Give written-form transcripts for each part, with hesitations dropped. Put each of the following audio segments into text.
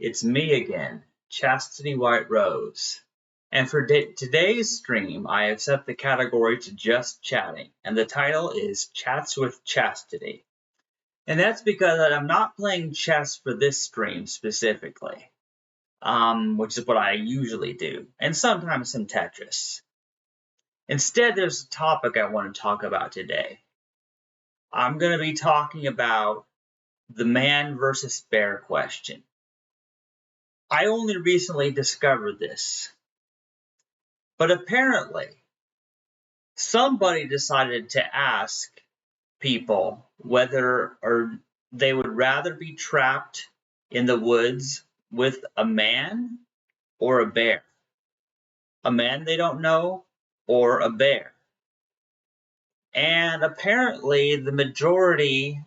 it's me again, Chastity White Rose. And for today's stream, I have set the category to just chatting, and the title is Chats with Chastity. And that's because I'm not playing chess for this stream specifically, which is what I usually do, and sometimes some Tetris. Instead, there's a topic I want to talk about today. I'm going to be talking about the man versus bear question. I only recently discovered this, but apparently somebody decided to ask people whether or they would rather be trapped in the woods with a man or a bear. A man they don't know or a bear. And apparently the majority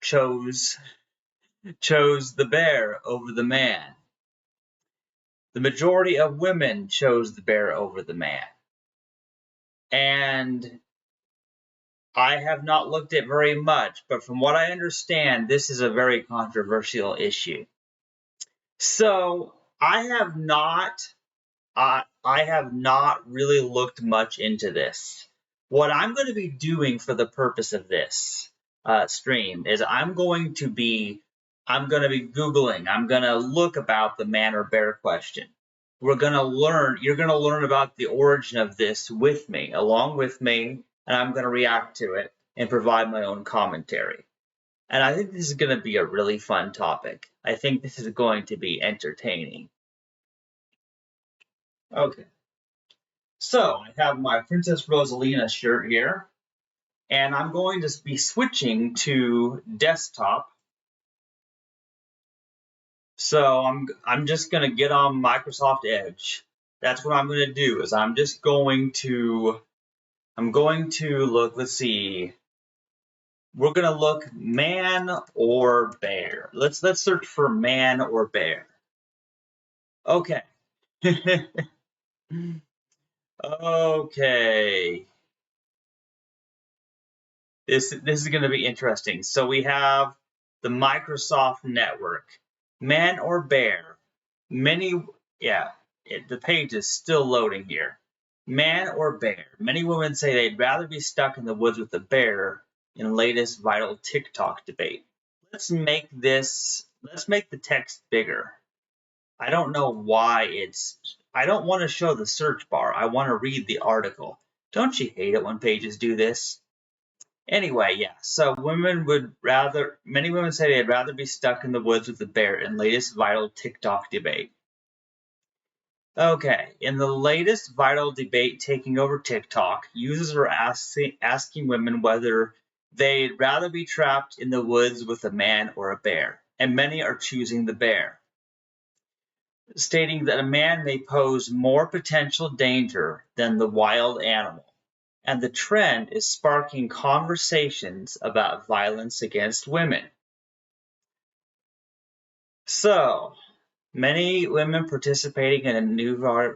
chose the bear over the man. The majority of women chose the bear over the man. And I have not looked at very much, but from what I understand, this is a very controversial issue. So I have not really looked much into this. What I'm going to be doing for the purpose of this stream is I'm going to be Googling. I'm going to look about the man or bear question. You're going to learn about the origin of this with me, along with me, and I'm going to react to it and provide my own commentary. And I think this is going to be a really fun topic. I think this is going to be entertaining. Okay. So I have my Princess Rosalina shirt here, and I'm going to be switching to desktop. So I'm just going to get on Microsoft Edge. That's what I'm going to do. Is I'm going to look. Let's see. We're going to look man or bear. Let's search for man or bear. Okay. Okay. This is going to be interesting. So we have the Microsoft network. Man or bear? The page is still loading here. Man or bear? Many women say they'd rather be stuck in the woods with a bear in latest viral TikTok debate. Let's make the text bigger. I don't know why I don't want to show the search bar. I want to read the article. Don't you hate it when pages do this? Anyway, yeah, so many women say they'd rather be stuck in the woods with a bear in latest viral TikTok debate. Okay, in the latest viral debate taking over TikTok, users are asking women whether they'd rather be trapped in the woods with a man or a bear, and many are choosing the bear, stating that a man may pose more potential danger than the wild animal. And the trend is sparking conversations about violence against women. So, many women participating in a new viral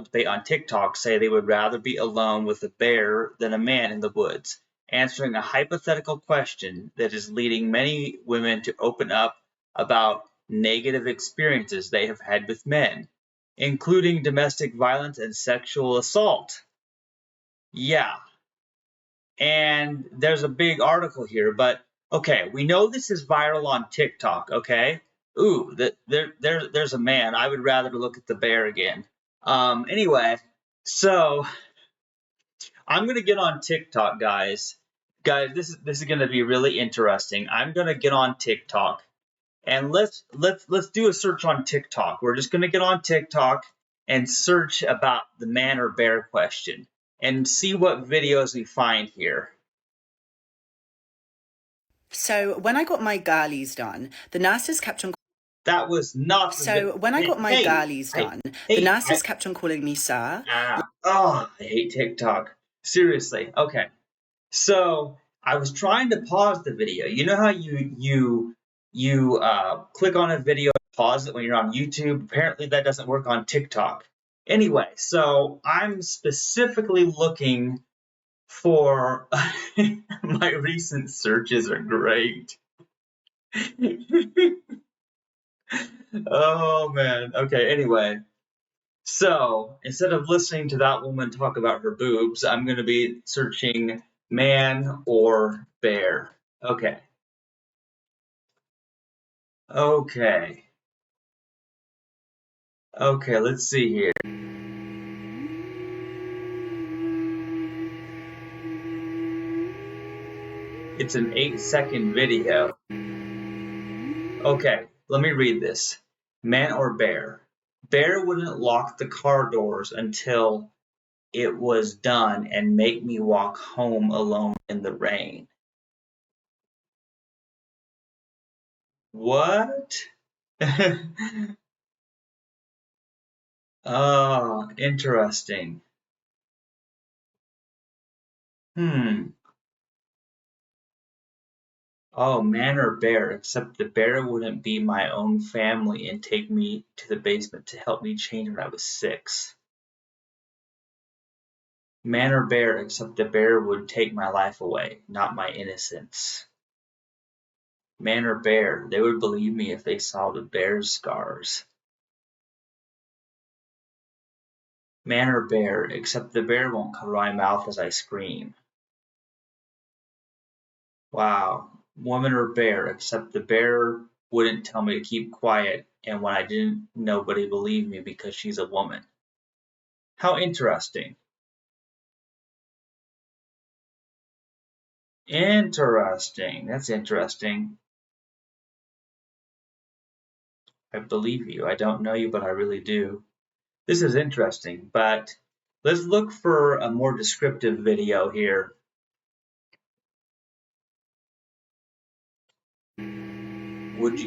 debate on TikTok say they would rather be alone with a bear than a man in the woods, answering a hypothetical question that is leading many women to open up about negative experiences they have had with men, including domestic violence and sexual assault. Yeah. And there's a big article here, but okay, we know this is viral on TikTok, okay? Ooh, there's a man. I would rather look at the bear again. Anyway, so I'm going to get on TikTok, guys. Guys, this is going to be really interesting. I'm going to get on TikTok. And let's do a search on TikTok. We're just going to get on TikTok and search about the man or bear question and see what videos we find here. So when I got my girlies done, the nurses kept on... That was not... So when I got my girlies done, the nurses kept on calling me sir. I hate TikTok. Seriously. Okay. So I was trying to pause the video. You know how you click on a video, pause it when you're on YouTube? Apparently that doesn't work on TikTok. Anyway, so I'm specifically looking for... My recent searches are great. Oh man. Okay, anyway. So instead of listening to that woman talk about her boobs, I'm going to be searching man or bear. Okay. Okay. Okay, let's see here. It's an 8-second video. Okay, let me read this. Man or bear? Bear wouldn't lock the car doors until it was done and make me walk home alone in the rain. What? Oh, interesting. Hmm. Oh, man or bear, except the bear wouldn't be my own family and take me to the basement to help me change when I was 6. Man or bear, except the bear would take my life away, not my innocence. Man or bear, they would believe me if they saw the bear's scars. Man or bear, except the bear won't cover my mouth as I scream. Wow. Woman or bear, except the bear wouldn't tell me to keep quiet, and when I didn't, nobody believed me because she's a woman. How interesting. Interesting. That's interesting. I believe you. I don't know you, but I really do. This is interesting, but let's look for a more descriptive video here. Would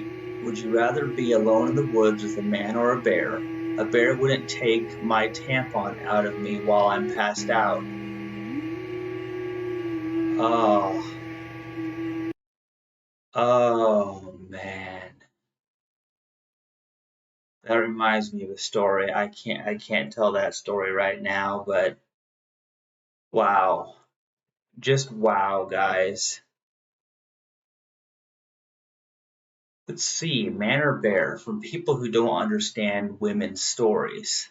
you rather be alone in the woods with a man or a bear? A bear wouldn't take my tampon out of me while I'm passed out. Oh. Oh man. That reminds me of a story. I can't tell that story right now, but wow. Just wow, guys. Let's see, man or bear, from people who don't understand women's stories.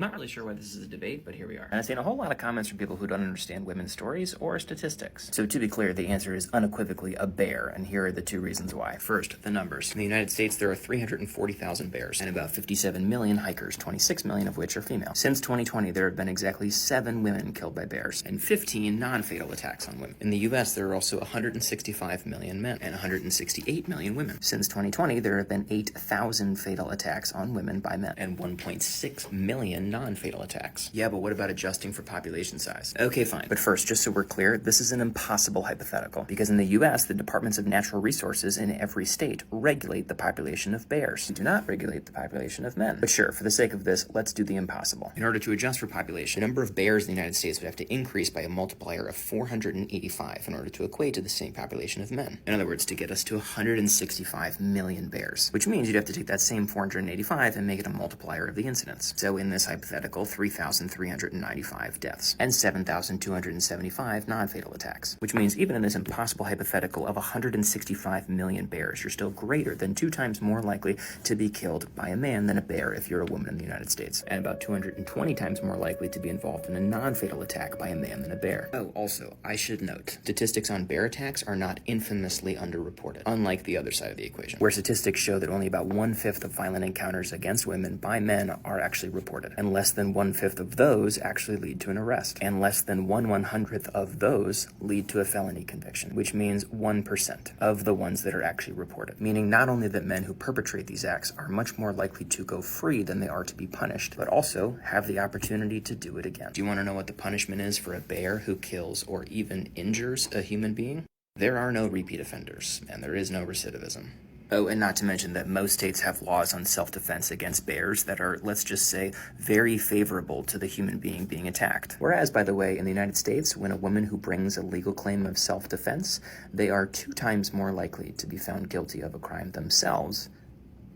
Not really sure why this is a debate, but here we are. And I've seen a whole lot of comments from people who don't understand women's stories or statistics. So to be clear, the answer is unequivocally a bear, and here are the 2 reasons why. First, the numbers. In the United States, there are 340,000 bears and about 57 million hikers, 26 million of which are female. Since 2020, there have been exactly 7 women killed by bears and 15 non-fatal attacks on women. In the US, there are also 165 million men and 168 million women. Since 2020, there have been 8,000 fatal attacks on women by men and 1.6 million non-fatal attacks. Yeah, but what about adjusting for population size? Okay, fine. But first, just so we're clear, this is an impossible hypothetical, because in the US, the Departments of Natural Resources in every state regulate the population of bears. They do not regulate the population of men. But sure, for the sake of this, let's do the impossible. In order to adjust for population, the number of bears in the United States would have to increase by a multiplier of 485 in order to equate to the same population of men. In other words, to get us to 165 million bears, which means you'd have to take that same 485 and make it a multiplier of the incidence. So in this hypothetical, 3,395 deaths and 7,275 non-fatal attacks, which means even in this impossible hypothetical of 165 million bears, you're still greater than 2 times more likely to be killed by a man than a bear if you're a woman in the United States, and about 220 times more likely to be involved in a non-fatal attack by a man than a bear. Oh, also, I should note, statistics on bear attacks are not infamously underreported, unlike the other side of the equation, where statistics show that only about 1/5 of violent encounters against women by men are actually reported, and less than 1/5 of those actually lead to an arrest, and less than 1/100th of those lead to a felony conviction, which means 1% of the ones that are actually reported, meaning not only that men who perpetrate these acts are much more likely to go free than they are to be punished, but also have the opportunity to do it again. Do you want to know what the punishment is for a bear who kills or even injures a human being? There are no repeat offenders, and there is no recidivism. Oh, and not to mention that most states have laws on self-defense against bears that are, let's just say, very favorable to the human being attacked. Whereas, by the way, in the United States, when a woman who brings a legal claim of self-defense, they are 2 times more likely to be found guilty of a crime themselves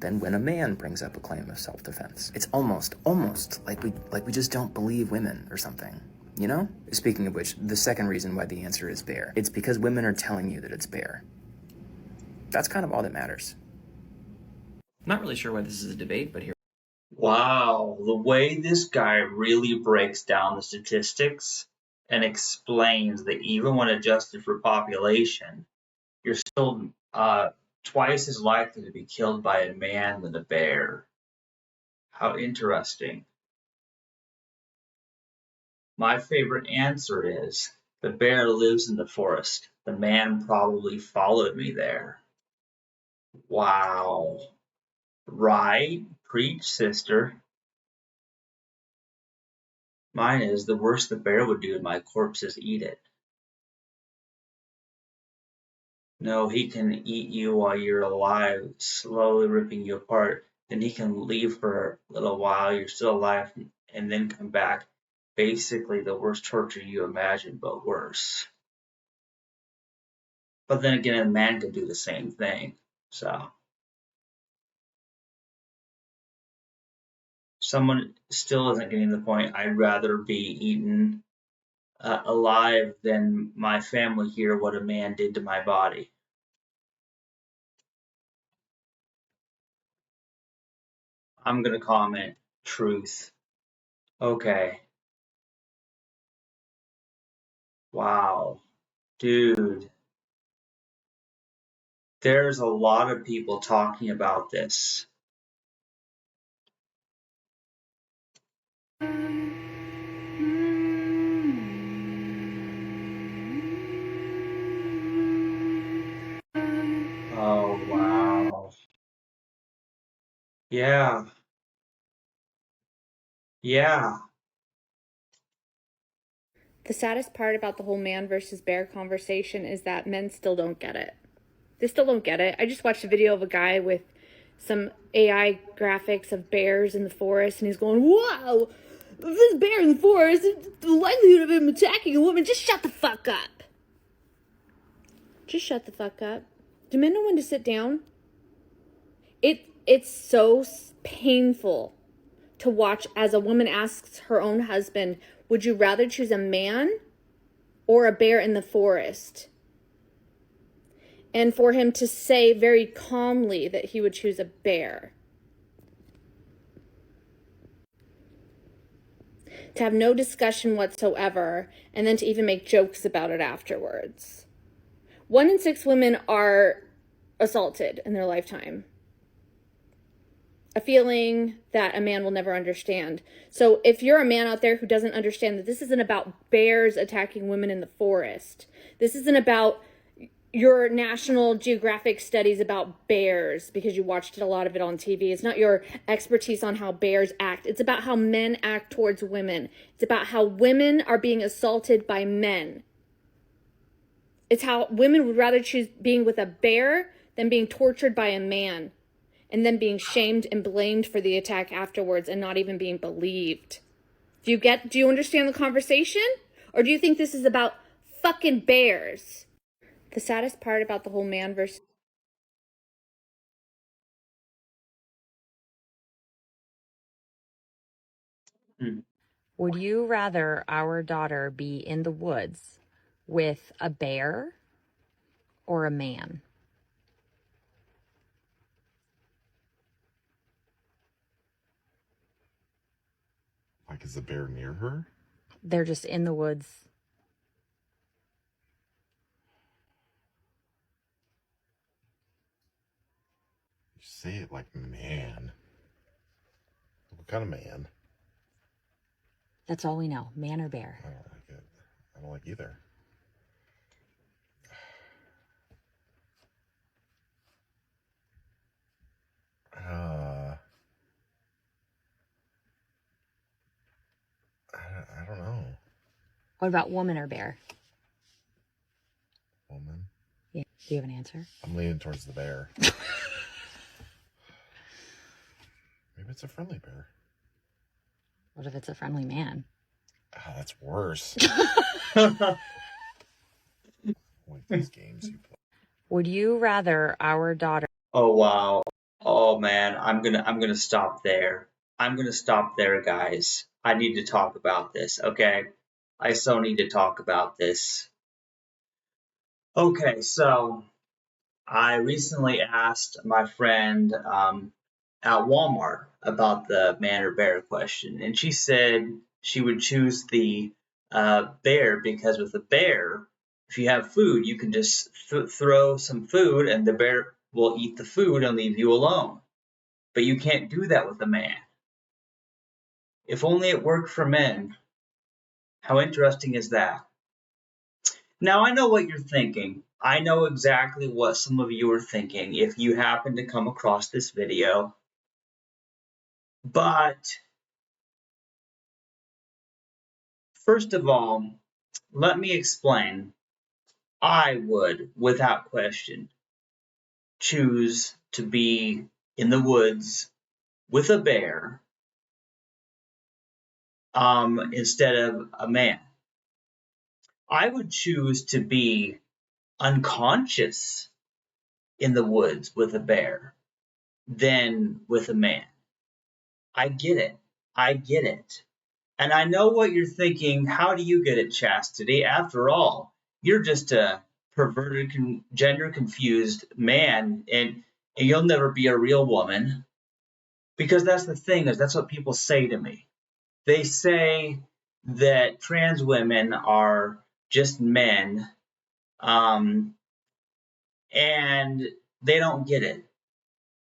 than when a man brings up a claim of self-defense. It's almost like we just don't believe women or something. You know? Speaking of which, the second reason why the answer is bear. It's because women are telling you that it's bear. That's kind of all that matters. Not really sure why this is a debate, but here. Wow, the way this guy really breaks down the statistics and explains that even when adjusted for population, you're still twice as likely to be killed by a man than a bear. How interesting. My favorite answer is the bear lives in the forest. The man probably followed me there. Wow. Right? Preach, sister. Mine is the worst the bear would do to my corpse is eat it. No, he can eat you while you're alive, slowly ripping you apart. Then he can leave for a little while, you're still alive, and then come back. Basically the worst torture you imagine, but worse. But then again, a man could do the same thing. So someone still isn't getting the point. I'd rather be eaten alive than my family hear what a man did to my body. I'm gonna comment truth. Okay. Wow. Dude. There's a lot of people talking about this. Oh, wow. Yeah. Yeah. The saddest part about the whole man versus bear conversation is that men still don't get it. They still don't get it. I just watched a video of a guy with some AI graphics of bears in the forest, and he's going, wow, this bear in the forest, the likelihood of him attacking a woman, just shut the fuck up. Just shut the fuck up. Do men know when to sit down? It's so painful to watch as a woman asks her own husband, would you rather choose a man or a bear in the forest? And for him to say very calmly that he would choose a bear. To have no discussion whatsoever, and then to even make jokes about it afterwards. 1 in 6 women are assaulted in their lifetime. A feeling that a man will never understand. So if you're a man out there who doesn't understand that this isn't about bears attacking women in the forest, this isn't about your National Geographic studies about bears because you watched a lot of it on TV. It's not your expertise on how bears act. It's about how men act towards women. It's about how women are being assaulted by men. It's how women would rather choose being with a bear than being tortured by a man and then being shamed and blamed for the attack afterwards and not even being believed. Do you understand the conversation? Or do you think this is about fucking bears? The saddest part about the whole man versus... Would you rather our daughter be in the woods with a bear or a man? Like, is the bear near her? They're just in the woods. You say it like man. What kind of man? That's all we know. Man or bear? I don't like it. I don't like either. I don't know. What about woman or bear? Woman. Yeah. Do you have an answer? I'm leaning towards the bear. Maybe it's a friendly bear. What if it's a friendly man? Ah, that's worse. Oh, Like these games you play. Would you rather our daughter... wow. Oh man, I'm gonna stop there. I'm gonna stop there, guys. I need to talk about this, okay? I so need to talk about this. Okay, so I recently asked my friend at Walmart about the man or bear question, and she said she would choose the bear because with a bear, if you have food, you can just throw some food and the bear will eat the food and leave you alone. But you can't do that with a man. If only it worked for men. How interesting is that? Now, I know what you're thinking. I know exactly what some of you are thinking if you happen to come across this video. But first of all, let me explain. I would, without question, choose to be in the woods with a bear instead of a man. I would choose to be unconscious in the woods with a bear than with a man. I get it. I get it. And I know what you're thinking. How do you get it, Chastity? After all, you're just a perverted, gender-confused man, and you'll never be a real woman. Because that's the thing, is that's what people say to me. They say that trans women are just men, and they don't get it.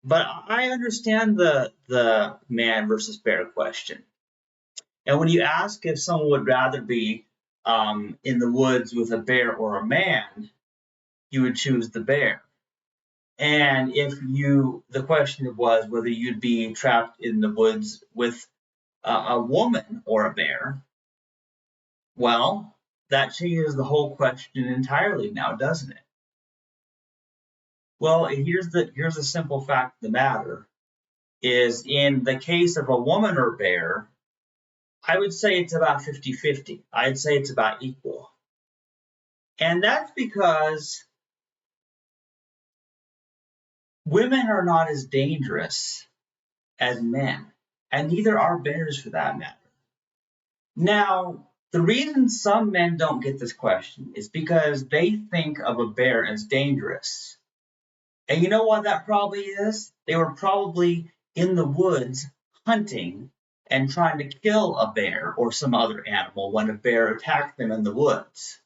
But I understand the man versus bear question. And when you ask if someone would rather be in the woods with a bear or a man, you would choose the bear. And if the question was whether you'd be trapped in the woods with a woman or a bear, well, that changes the whole question entirely now, doesn't it? Well, here's the simple fact of the matter, is in the case of a woman or bear, I would say it's about 50-50. I'd say it's about equal. And that's because women are not as dangerous as men, and neither are bears for that matter. Now, the reason some men don't get this question is because they think of a bear as dangerous. And you know what that probably is? They were probably in the woods hunting and trying to kill a bear or some other animal when a bear attacked them in the woods.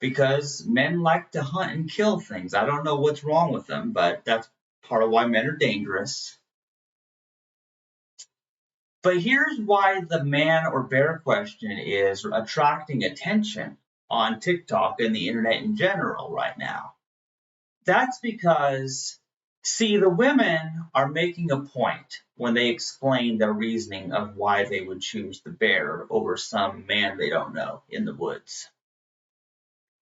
Because men like to hunt and kill things. I don't know what's wrong with them, but that's part of why men are dangerous. But here's why the man or bear question is attracting attention on TikTok and the internet in general right now. That's because, see, the women are making a point when they explain their reasoning of why they would choose the bear over some man they don't know in the woods.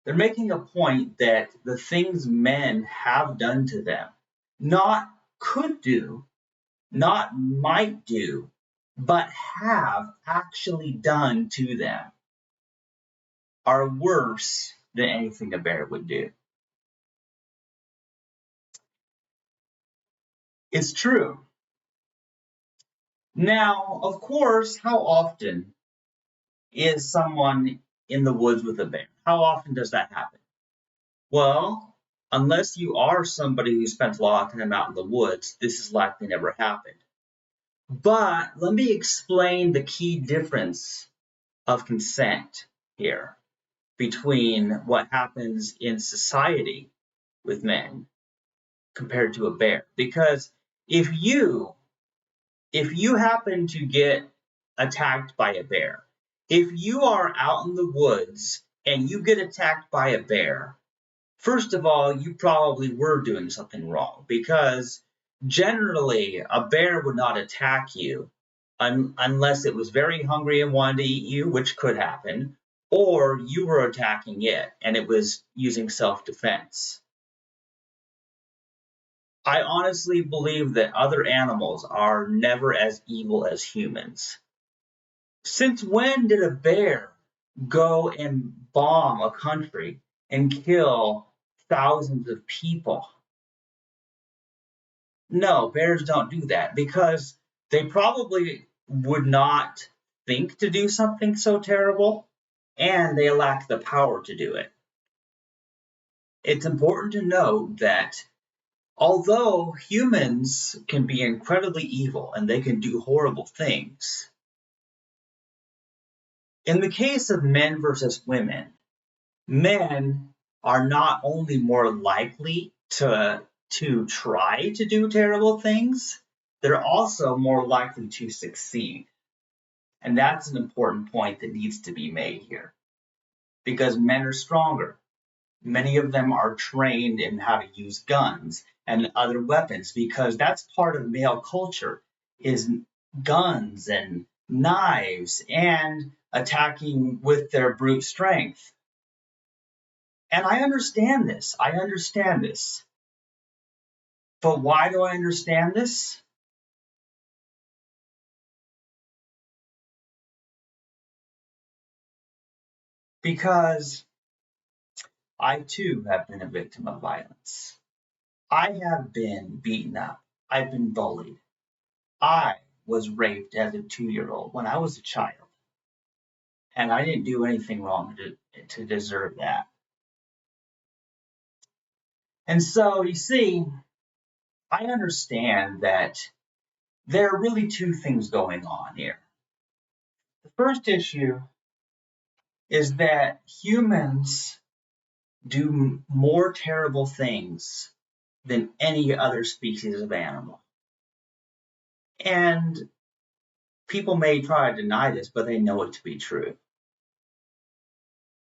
They're making a point that the things men have done to them, not could do, not might do, but have actually done to them, are worse than anything a bear would do. It's true. Now, of course, how often is someone in the woods with a bear? How often does that happen? Well, unless you are somebody who spent a lot of time out in the woods, this is likely never happened. But let me explain the key difference of consent here between what happens in society with men compared to a bear. Because if you happen to get attacked by a bear, if you are out in the woods and you get attacked by a bear, first of all, you probably were doing something wrong, because generally a bear would not attack you unless it was very hungry and wanted to eat you, which could happen, or you were attacking it and it was using self-defense. I honestly believe that other animals are never as evil as humans. Since when did a bear go and bomb a country and kill thousands of people? No, bears don't do that because they probably would not think to do something so terrible, and they lack the power to do it. it's important to note that although humans can be incredibly evil and they can do horrible things, in the case of men versus women, men are not only more likely to try to do terrible things, they're also more likely to succeed. And that's an important point that needs to be made here, because men are stronger. Many of them are trained in how to use guns and other weapons, because that's part of male culture, is guns and knives and attacking with their brute strength. And I understand this. But why do I understand this? Because I too have been a victim of violence. I have been beaten up. I've been bullied. I was raped as a 2-year-old when I was a child. And I didn't do anything wrong to deserve that. And so, you see, I understand that there are really two things going on here. The first issue is that humans do more terrible things than any other species of animal. And people may try to deny this, but they know it to be true.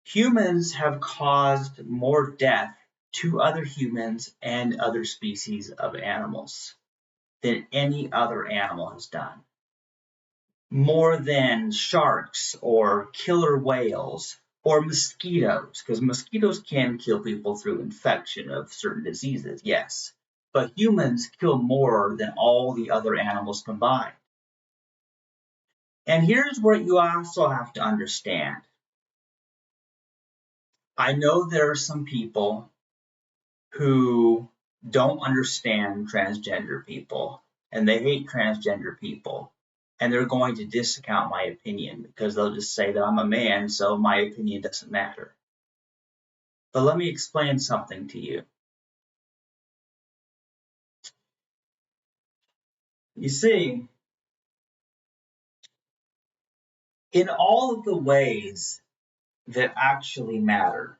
Humans have caused more death to other humans and other species of animals than any other animal has done. More than sharks or killer whales or mosquitoes, because mosquitoes can kill people through infection of certain diseases, yes. But humans kill more than all the other animals combined. And here's what you also have to understand. I know there are some people who don't understand transgender people, and they hate transgender people, and they're going to discount my opinion because they'll just say that I'm a man, so my opinion doesn't matter. But let me explain something to you. You see, in all of the ways that actually matter,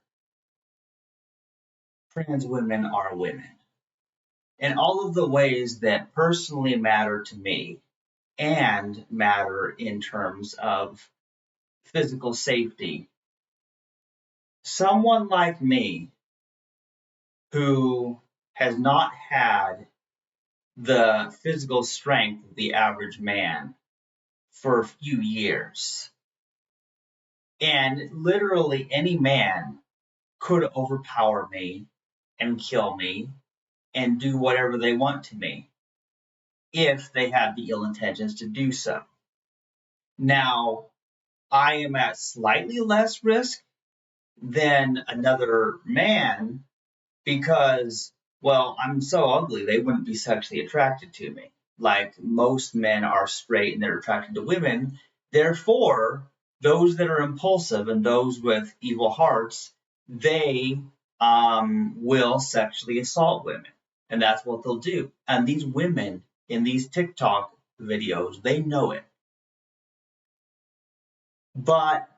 trans women are women. In all of the ways that personally matter to me and matter in terms of physical safety, someone like me who has not had the physical strength of the average man for a few years, and literally any man could overpower me and kill me and do whatever they want to me if they had the ill intentions to do so. Now, I am at slightly less risk than another man because, well, I'm so ugly they wouldn't be sexually attracted to me. Like most men are straight and they're attracted to women. Therefore, those that are impulsive and those with evil hearts, they will sexually assault women. And that's what they'll do. And these women in these TikTok videos, they know it. But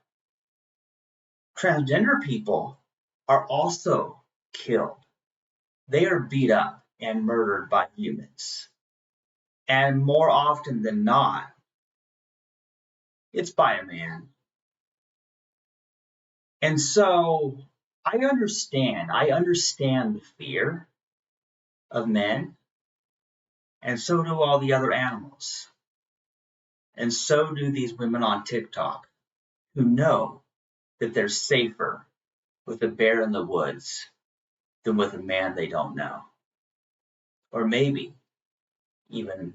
transgender people are also killed. They are beat up and murdered by humans. And more often than not, it's by a man. And so I understand the fear of men, and so do all the other animals. And so do these women on TikTok who know that they're safer with a bear in the woods than with a man they don't know. Or maybe even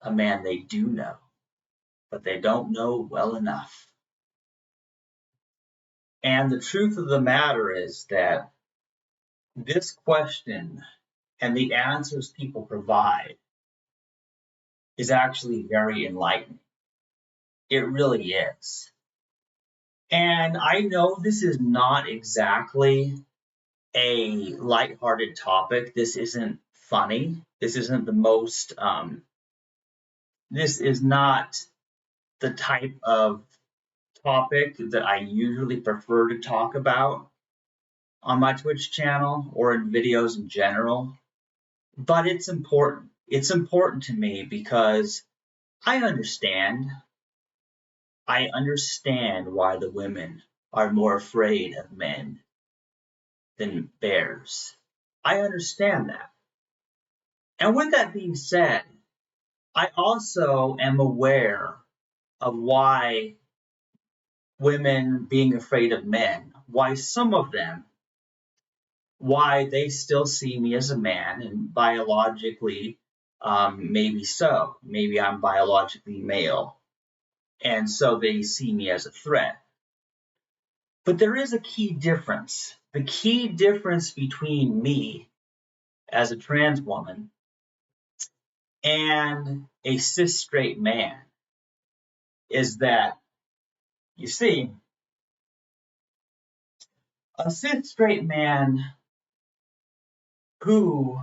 a man they do know, but they don't know well enough. And the truth of the matter is that this question and the answers people provide is actually very enlightening. It really is. And I know this is not exactly a lighthearted topic. This isn't funny. This isn't the most, this is not the type of topic that I usually prefer to talk about on my Twitch channel or in videos in general. But it's important. It's important to me because I understand why the women are more afraid of men than bears. I understand that. And with that being said, I also am aware of why women being afraid of men, why some of them, why they still see me as a man, and biologically, maybe so. Maybe I'm biologically male, and so they see me as a threat. But there is a key difference. The key difference between me as a trans woman and a cis straight man is that, you see, a cis straight man who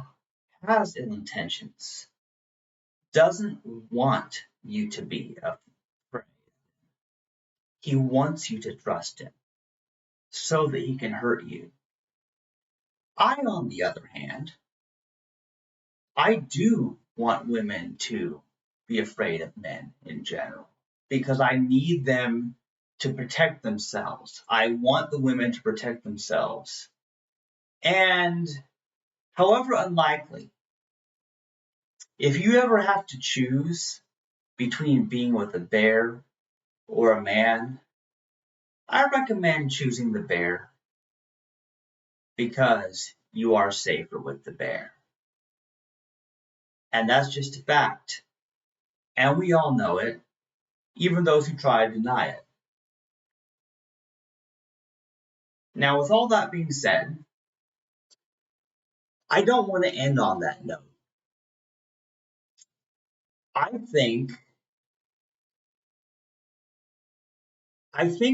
has ill intentions doesn't want you to be afraid. He wants you to trust him so that he can hurt you. I, on the other hand, I do want women to be afraid of men in general because I need them to protect themselves. I want the women to protect themselves. And however unlikely, if you ever have to choose between being with a bear or a man, I recommend choosing the bear because you are safer with the bear. And that's just a fact. And we all know it, even those who try to deny it. Now, with all that being said, I don't want to end on that note. I think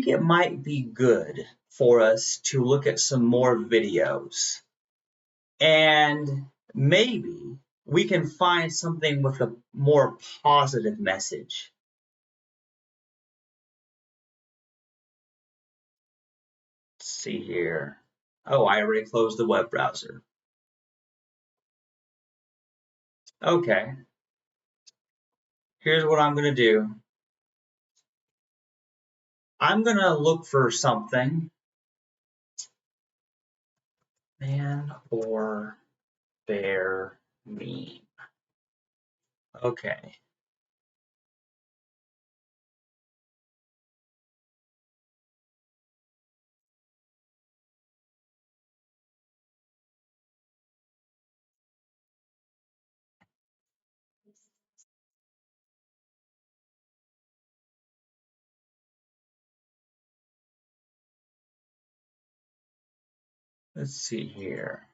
it might be good for us to look at some more videos, and maybe we can find something with a more positive message. Let's see here. Oh, I already closed the web browser. Okay. Here's what I'm going to do. I'm going to look for something. Man or bear meme. Okay. Let's see here.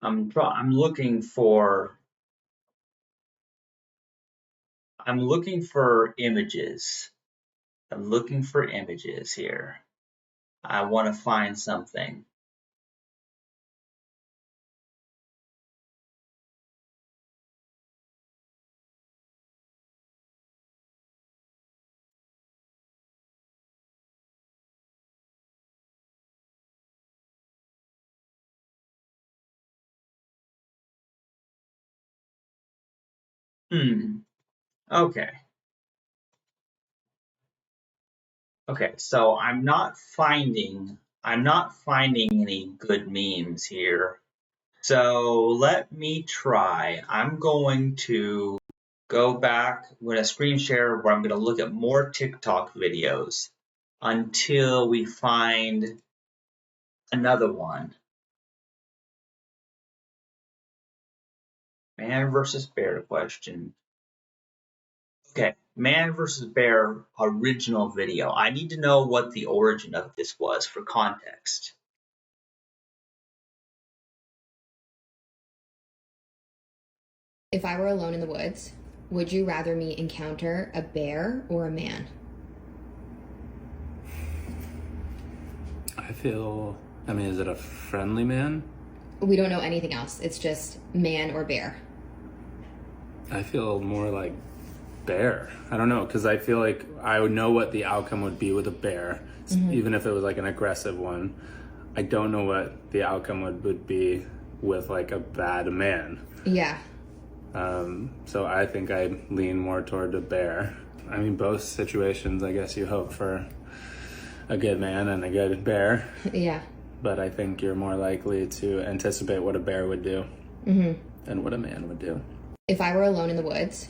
I'm looking for images. I'm looking for images here. I want to find something. Okay. Okay, so I'm not finding any good memes here. So let me try. I'm going to go back with a screen share where I'm going to look at more TikTok videos until we find another one. Man versus bear question. Okay, man versus bear original video. I need to know what the origin of this was for context. If I were alone in the woods, would you rather me encounter a bear or a man? I mean, is it a friendly man? We don't know anything else. It's just man or bear. I feel more like bear. I don't know, because I feel like I would know what the outcome would be with a bear, even if it was like an aggressive one. I don't know what the outcome would be with like a bad man. Yeah. So I think I lean more toward a bear. I mean, both situations, I guess you hope for a good man and a good bear. Yeah. But I think you're more likely to anticipate what a bear would do than what a man would do. If I were alone in the woods,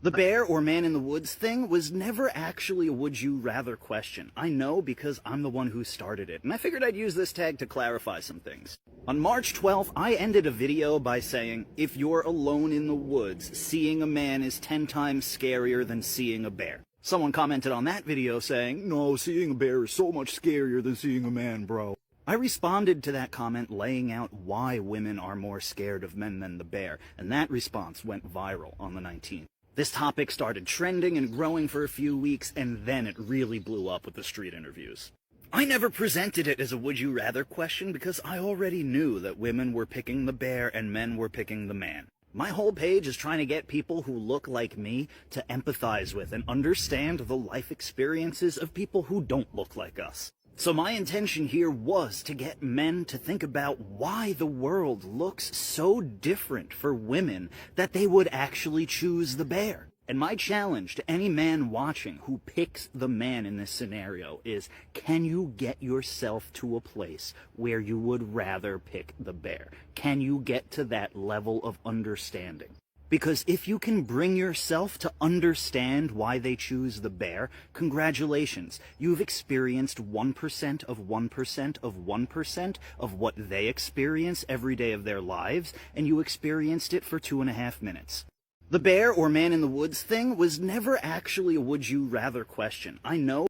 The bear or man in the woods thing was never actually a would you rather question. I know because I'm the one who started it, and I figured I'd use this tag to clarify some things. On March 12th, I ended a video by saying, if you're alone in the woods, seeing a man is 10 times scarier than seeing a bear. Someone commented on that video saying, no, seeing a bear is so much scarier than seeing a man, bro. I responded to that comment laying out why women are more scared of men than the bear, and that response went viral on the 19th. This topic started trending and growing for a few weeks, and then it really blew up with the street interviews. I never presented it as a would you rather question because I already knew that women were picking the bear and men were picking the man. My whole page is trying to get people who look like me to empathize with and understand the life experiences of people who don't look like us. So my intention here was to get men to think about why the world looks so different for women that they would actually choose the bear. And my challenge to any man watching who picks the man in this scenario is, can you get yourself to a place where you would rather pick the bear? Can you get to that level of understanding? Because if you can bring yourself to understand why they choose the bear, congratulations. You've experienced 1% of 1% of 1% of what they experience every day of their lives, and you experienced it for 2.5 minutes. The bear or man in the woods thing was never actually a would you rather question. I know.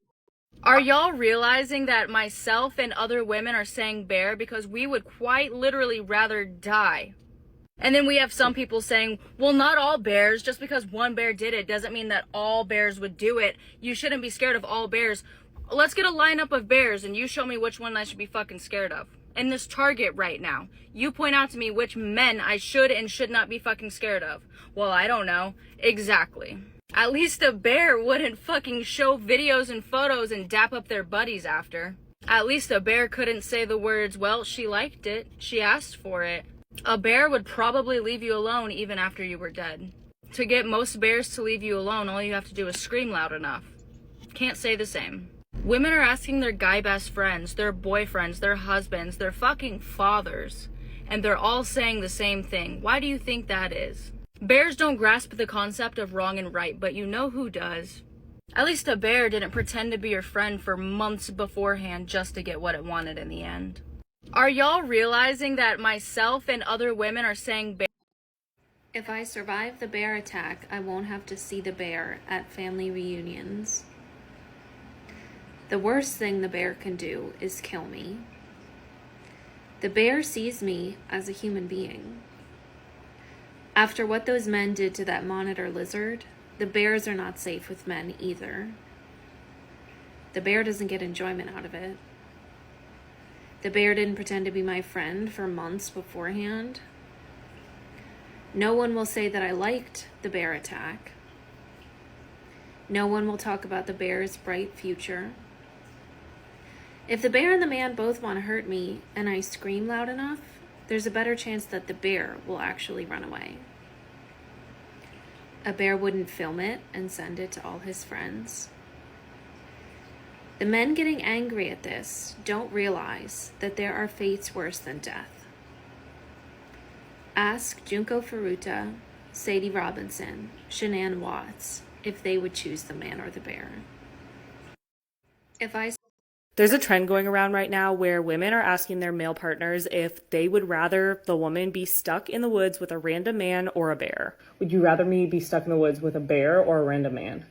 Are y'all realizing that myself and other women are saying bear because we would quite literally rather die? And then we have some people saying, well, not all bears, just because one bear did it doesn't mean that all bears would do it. You shouldn't be scared of all bears. Let's get a lineup of bears and you show me which one I should be fucking scared of. In this Target right now, you point out to me which men I should and should not be fucking scared of. Well, I don't know. Exactly. At least a bear wouldn't fucking show videos and photos and dap up their buddies after. At least a bear couldn't say the words, well, she liked it, she asked for it. A bear would probably leave you alone even after you were dead. To get most bears to leave you alone, all you have to do is scream loud enough. Can't say the same. Women are asking their guy best friends, their boyfriends, their husbands, their fucking fathers, and they're all saying the same thing. Why do you think that is? Bears don't grasp the concept of wrong and right, but you know who does. At least a bear didn't pretend to be your friend for months beforehand just to get what it wanted in the end. Are y'all realizing that myself and other women are saying bear? If I survive the bear attack, I won't have to see the bear at family reunions. The worst thing the bear can do is kill me. The bear sees me as a human being. After what those men did to that monitor lizard, the bears are not safe with men either. The bear doesn't get enjoyment out of it. The bear didn't pretend to be my friend for months beforehand. No one will say that I liked the bear attack. No one will talk about the bear's bright future. If the bear and the man both want to hurt me and I scream loud enough, there's a better chance that the bear will actually run away. A bear wouldn't film it and send it to all his friends. The men getting angry at this don't realize that there are fates worse than death. Ask Junko Furuta, Sadie Robinson, Shanann Watts if they would choose the man or the bear. There's a trend going around right now where women are asking their male partners if they would rather the woman be stuck in the woods with a random man or a bear. Would you rather me be stuck in the woods with a bear or a random man?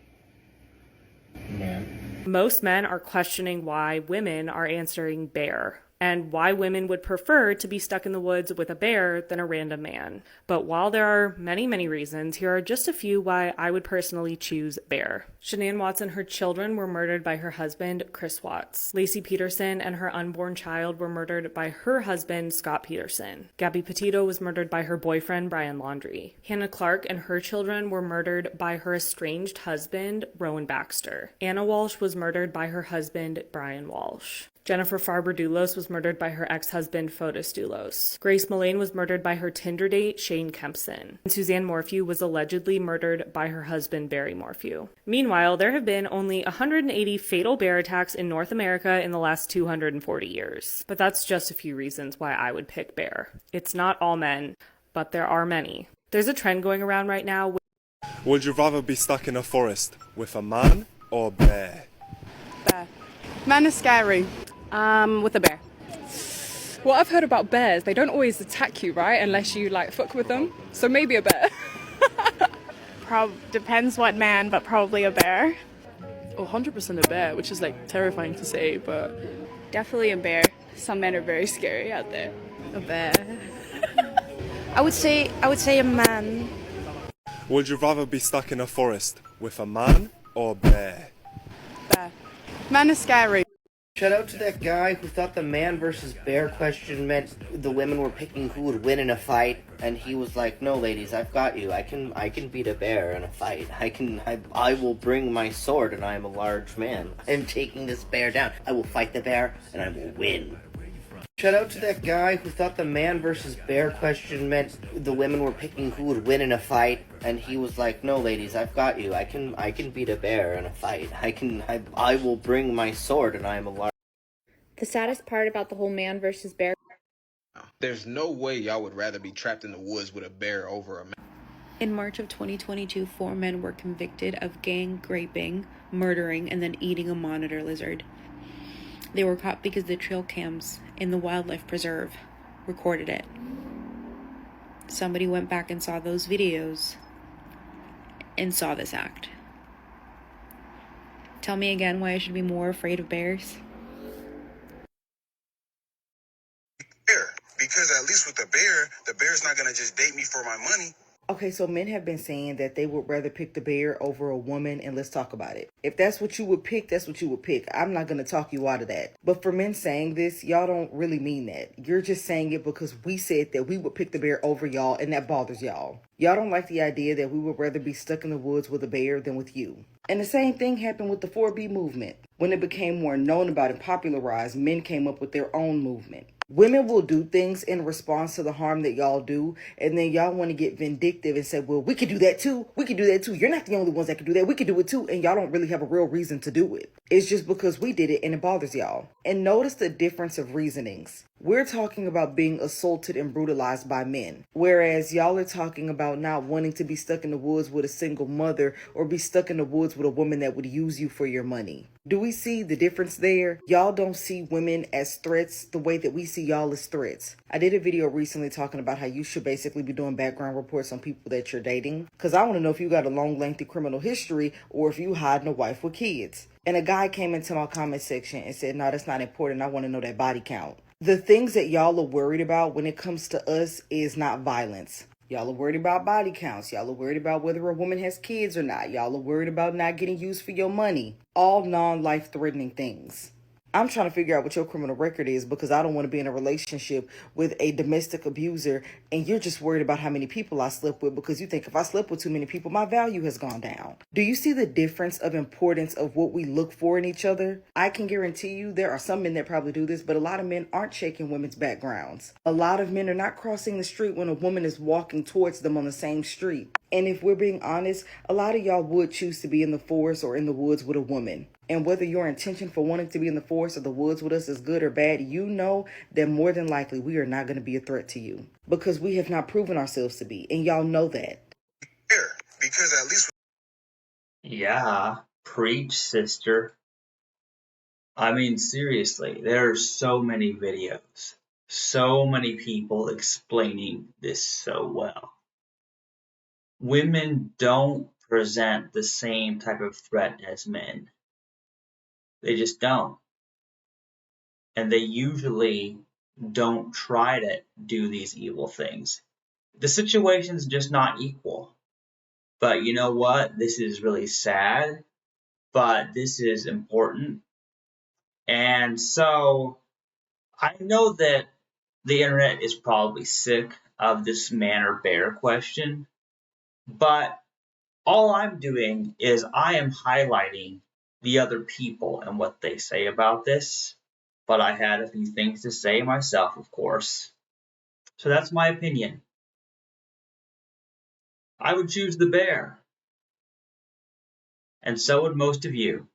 Man. Most men are questioning why women are answering bear. and why women would prefer to be stuck in the woods with a bear than a random man. But while there are many, many reasons, here are just a few why I would personally choose bear. Shanann Watts and her children were murdered by her husband, Chris Watts. Lacey Peterson and her unborn child were murdered by her husband, Scott Peterson. Gabby Petito was murdered by her boyfriend, Brian Laundrie. Hannah Clark and her children were murdered by her estranged husband, Rowan Baxter. Anna Walsh was murdered by her husband, Brian Walsh. Jennifer Farber-Dulos was murdered by her ex-husband, Fotis Dulos. Grace Mullane was murdered by her Tinder date, Shane Kempson. And Suzanne Morphew was allegedly murdered by her husband, Barry Morphew. Meanwhile, there have been only 180 fatal bear attacks in North America in the last 240 years. But that's just a few reasons why I would pick bear. It's not all men, but there are many. There's a trend going around right now. Would you rather be stuck in a forest with a man or a bear? Bear. Man is scary. With a bear. What I've heard about bears, they don't always attack you, right? Unless you like fuck with them. So maybe a bear. Depends what man, but probably a bear. Oh, 100% a bear, which is like terrifying to say, but definitely a bear. Some men are very scary out there. A bear. I would say a man. Would you rather be stuck in a forest with a man or a bear? Bear. Man is scary. Shout out to that guy who thought the man versus bear question meant the women were picking who would win in a fight, and he was like, "No, ladies, I've got you. I can beat a bear in a fight. I will bring my sword, and I am a large man. I'm taking this bear down. I will fight the bear, and I will win." Shout out to that guy who thought the man versus bear question meant the women were picking who would win in a fight, and he was like, "No, ladies, I've got you. I can beat a bear in a fight. I will bring my sword, and I am a large." The saddest part about the whole man versus bear. There's no way y'all would rather be trapped in the woods with a bear over a man. In March of 2022, 4 men were convicted of gang raping, murdering, and then eating a monitor lizard. They were caught because the trail cams in the wildlife preserve recorded it. Somebody went back and saw those videos and saw this act. Tell me again why I should be more afraid of bears. Because at least with the bear's not gonna just date me for my money. Okay, so men have been saying that they would rather pick the bear over a woman, and let's talk about it. If that's what you would pick, that's what you would pick. I'm not going to talk you out of that. But for men saying this, y'all don't really mean that. You're just saying it because we said that we would pick the bear over y'all, and that bothers y'all. Y'all don't like the idea that we would rather be stuck in the woods with a bear than with you. And the same thing happened with the 4B movement. When it became more known about and popularized, men came up with their own movement. Women will do things in response to the harm that y'all do, and then y'all want to get vindictive and say, well, we could do that too. We could do that too. You're not the only ones that can do that. We could do it too. And y'all don't really have a real reason to do it. It's just because we did it and it bothers y'all. And notice the difference of reasonings. We're talking about being assaulted and brutalized by men, whereas y'all are talking about not wanting to be stuck in the woods with a single mother or be stuck in the woods with a woman that would use you for your money. Do we see the difference there? Y'all don't see women as threats the way that we see y'all as threats. I did a video recently talking about how you should basically be doing background reports on people that you're dating, because I want to know if you got a long, lengthy criminal history or if you hiding a wife with kids. And a guy came into my comment section and said, no, that's not important. I want to know that body count. The things that y'all are worried about when it comes to us is not violence. Y'all are worried about body counts. Y'all are worried about whether a woman has kids or not. Y'all are worried about not getting used for your money. All non-life-threatening things. I'm trying to figure out what your criminal record is because I don't want to be in a relationship with a domestic abuser and you're just worried about how many people I slept with because you think if I slept with too many people, my value has gone down. Do you see the difference of importance of what we look for in each other? I can guarantee you there are some men that probably do this, but a lot of men aren't checking women's backgrounds. A lot of men are not crossing the street when a woman is walking towards them on the same street. And if we're being honest, a lot of y'all would choose to be in the forest or in the woods with a woman. And whether your intention for wanting to be in the forest or the woods with us is good or bad, you know that more than likely we are not going to be a threat to you because we have not proven ourselves to be. And y'all know that. Because at least. Yeah, preach, sister. I mean, seriously, there are so many videos, so many people explaining this so well. Women don't present the same type of threat as men. They just don't. and they usually don't try to do these evil things. The situation's just not equal. But you know what? This is really sad, but this is important. And so I know that the internet is probably sick of this man or bear question, but all I'm doing is I am highlighting the other people and what they say about this. But I had a few things to say myself, of course. So that's my opinion. I would choose the bear. And so would most of you.